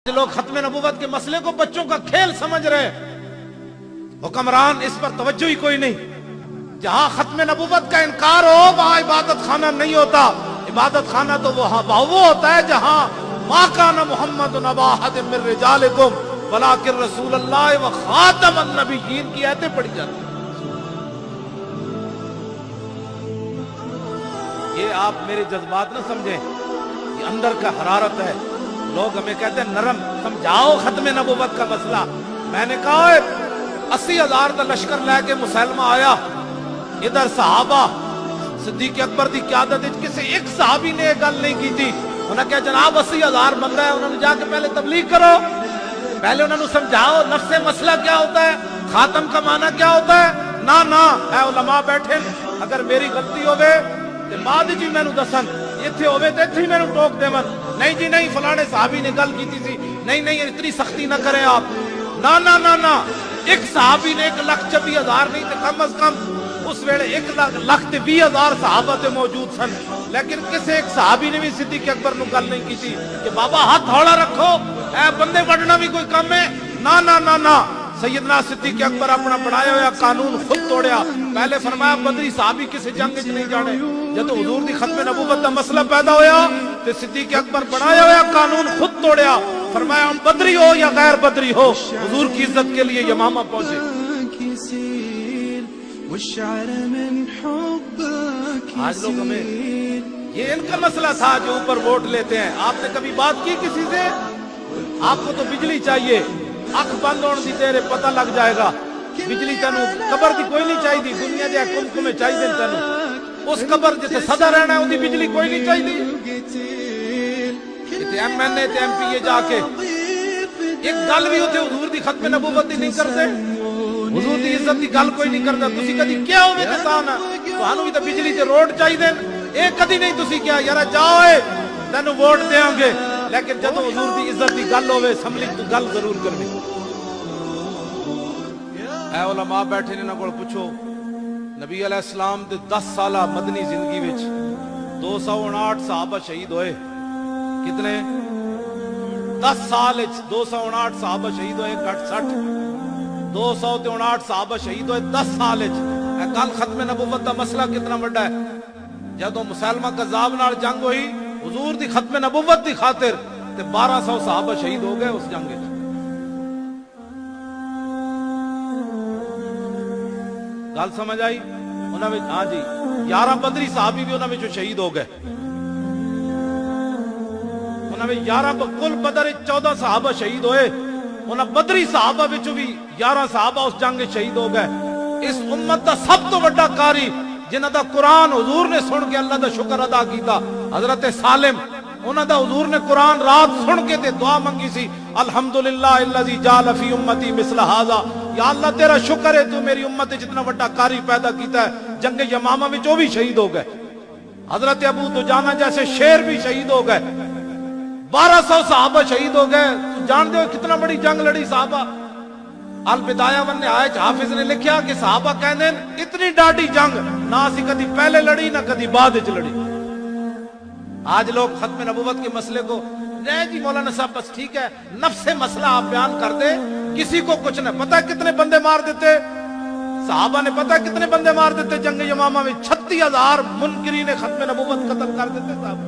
لوگ ختم نبوت کے مسئلے کو بچوں کا کھیل سمجھ رہے، حکمران اس پر توجہ ہی کوئی نہیں۔ جہاں ختم نبوت کا انکار ہو وہاں عبادت خانہ نہیں ہوتا، عبادت خانہ تو وہ ہوتا ہے جہاں ما کان محمد ابا احد من رجالکم ولکن رسول اللہ و خاتم النبیین کی آیتیں پڑھی جاتی ہیں۔ یہ آپ میرے جذبات نہ سمجھیں، یہ اندر کا حرارت ہے۔ لوگ ہمیں کہتے ہیں نرم، سمجھاؤ ختم نبوت کا مسئلہ۔ میں نے کہا 80,000 کا لشکر لے کے مسلمہ آیا، ادھر صحابہ صدیق اکبر دی قیادت کسی ایک صحابی نے یہ گل نہیں کی تھی۔ انہوں نے کہا جناب 80,000 بندہ ہے، انہوں نے جا کے پہلے تبلیغ کرو، پہلے انہوں نے سمجھاؤ نفس مسئلہ کیا ہوتا ہے، خاتم کا معنی کیا ہوتا ہے۔ نہ اے علماء بیٹھے، اگر میری غلطی ہوئے تو بعد جی میں دسن، اتنے ہوئے تو اتنے میں ٹوک دے من، نہیں جی نہیں فلانے صحابی نے گل کی تھی، نہیں اتنی سختی نہ کریں آپ۔ نہ ایک صحابی نے 1,24,000 نہیں تو کم از کم اس ویلے 1,20,000 صحابہ تے موجود سن، لیکن کسی ایک صحابی نے بھی صدیق اکبر نو گل نہیں کی تھی کہ بابا ہاتھ ہولا رکھو، اے بندے وڈنا بھی کوئی کم ہے۔ نہ سیدنا صدیق اکبر اپنا بنایا ہوا قانون خود توڑیا۔ پہلے فرمایا بدری صحابی کسی جنگ وچ نہیں جانے، جب حضور دی ختم نبوت دا مسئلہ پیدا ہویا تو صدیق اکبر بنایا ہوا قانون خود توڑیا، فرمایا ہم بدری ہو یا غیر بدری ہو حضور کی عزت کے لیے یمامہ پہنچے۔ آج لوگ ہمیں یہ ان کا مسئلہ تھا جو اوپر ووٹ لیتے ہیں۔ آپ نے کبھی بات کی کسی سے؟ آپ کو تو بجلی چاہیے، اکھ بند ہونے دی تیرے پتہ لگ جائے گا۔ بجلی تینوں قبر دی کوئی نہیں چاہیے دی، دنیا دے کم چاہیے تینوں، اس قبر جتے صدا رہنا ہے ان دی بجلی کوئی نہیں چاہیے۔ تے ایم این اے تے ایم پی اے جا کے ایک گل بھی ہوتے حضور دی ختم نبوت دی نہیں کرتے، حضور دی عزت دی گل کوئی نہیں کرتا۔ تسی کدی کیا ہوئے تے تاں نہ تانوں بھی تے بجلی تے روڈ چاہیے، اے کدی نہیں تسی کیا یار جاؤ اے تینوں ووٹ دیاں گے، لیکن جب حضور دی عزت دی گل ہوئے اسمبلی تو گل ضرور کرنی۔ اے علماء بیٹھے نے نہ کول پوچھو، نبی علیہ السلام دے 10 سالہ مدنی زندگی وچ 259 صحابہ شہید ہوئے۔ کتنے؟ 10 سال وچ 259 صحابہ شہید ہوئے، گھٹ 60 259 صحابہ شہید ہوئے 10 سال وچ۔ اے کل ختم نبوت دا مسئلہ کتنا بڑا ہے۔ جدوں مسلمہ کذاب نال جنگ ہوئی حضور دی ختم نبوت دی خاطر تے 1200 صحابہ شہید ہو گئے اس جنگ وچ۔ گل سمجھ آئی؟ انہاں وچ ہاں جی 11 بدری صحابی بھی انہاں وچ شہید ہو گئے۔ انہاں وچ 11 کل بدر 14 صحابہ شہید ہوئے، انہاں بدری صحابہ وچ بھی 11 صحابہ اس جنگ وچ شہید ہو گئے۔ اس امت دا سب تو بڑا قاری جنہاں دا قرآن حضور نے سن کے اللہ دا شکر ادا کیتا، حضرت سالم، انہاں دا حضور نے قرآن رات سن کے تے دعا منگی سی، الحمدللہ الذی جعل فی امتی مثل ھذا، یا اللہ تیرا شکر ہے تو میری امت جتنا بڑا قاری پیدا کیتا ہے۔ جنگ یمامہ میں جو بھی شہید ہو گئے، حضرت ابو دجانہ جیسے شیر بھی شہید ہو گئے، 1200 صحابہ شہید ہو گئے۔ تو جان دے ہو کتنا بڑی جنگ لڑی صحابہ۔ البدایہ والنہایہ حافظ نے لکھیا کہ صحابہ کہندے اتنی ڈاڈی جنگ نہ اسی کدی پہلے لڑی نہ کدی بعد وچ لڑی۔ آج لوگ ختم نبوت کے مسئلے کو رہ جی مولانا صاحب بس ٹھیک ہے نفس مسئلہ آپ بیان کر دے، کسی کو کچھ نہ پتہ کتنے بندے مار دیتے صحابہ نے، پتہ کتنے بندے مار دیتے جنگ یمامہ میں 36,000 منکرین ختم نبوت قتل کر دیتے صحابہ۔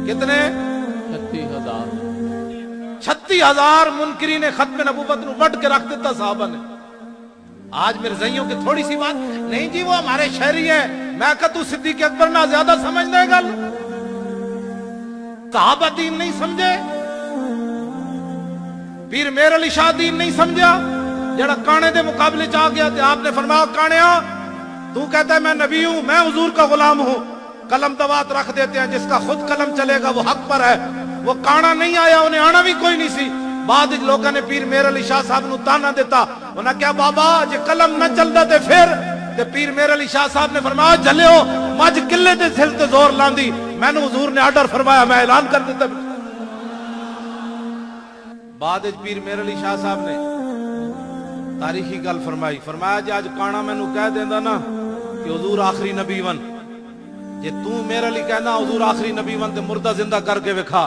کتنے؟ 36,000 منکرین ختم نبوت نو وڈ کے رکھ دیتا صحابہ نے۔ آج میرے زئیوں کی تھوڑی سی بات نہیں جی وہ ہمارے شہری ہیں، میں کہا تو صدیق اکبر نہ زیادہ سمجھ دے گل، صحابہ دین نہیں سمجھے، پیر میر علی شاہ دین نہیں سمجھا، جڑا کانے دے مقابلے چاہ گیا تھے آپ نے فرمایا کانیا تو کہتا ہے میں نبی ہوں، میں حضور کا غلام ہوں، قلم دوات رکھ دیتے ہیں، جس کا خود قلم چلے گا وہ حق پر ہے۔ وہ کانا نہیں آیا، انہیں آنا بھی کوئی نہیں سی۔ بعد لوگوں نے پیر میر علی شاہ صاحب نو تانا دیتا، انہاں کیا بابا جے قلم نہ چلدا تے پھر تے پیر میر علی شاہ صاحب نے فرمایا جھلیو مجھ قلے تے سل تے زور لاندی، میں نے حضور نے آرڈر فرمایا میں اعلان کر دیتا۔ بعد پیر میر علی شاہ صاحب نے تاریخی گل فرمائی، فرمایا جے اج کانا میں نو کہہ دیندا نا کہ حضور آخری نبی ون، جے تو میرے علی کہنا حضور آخری نبی ون تے مردہ زندہ کر کے وکھا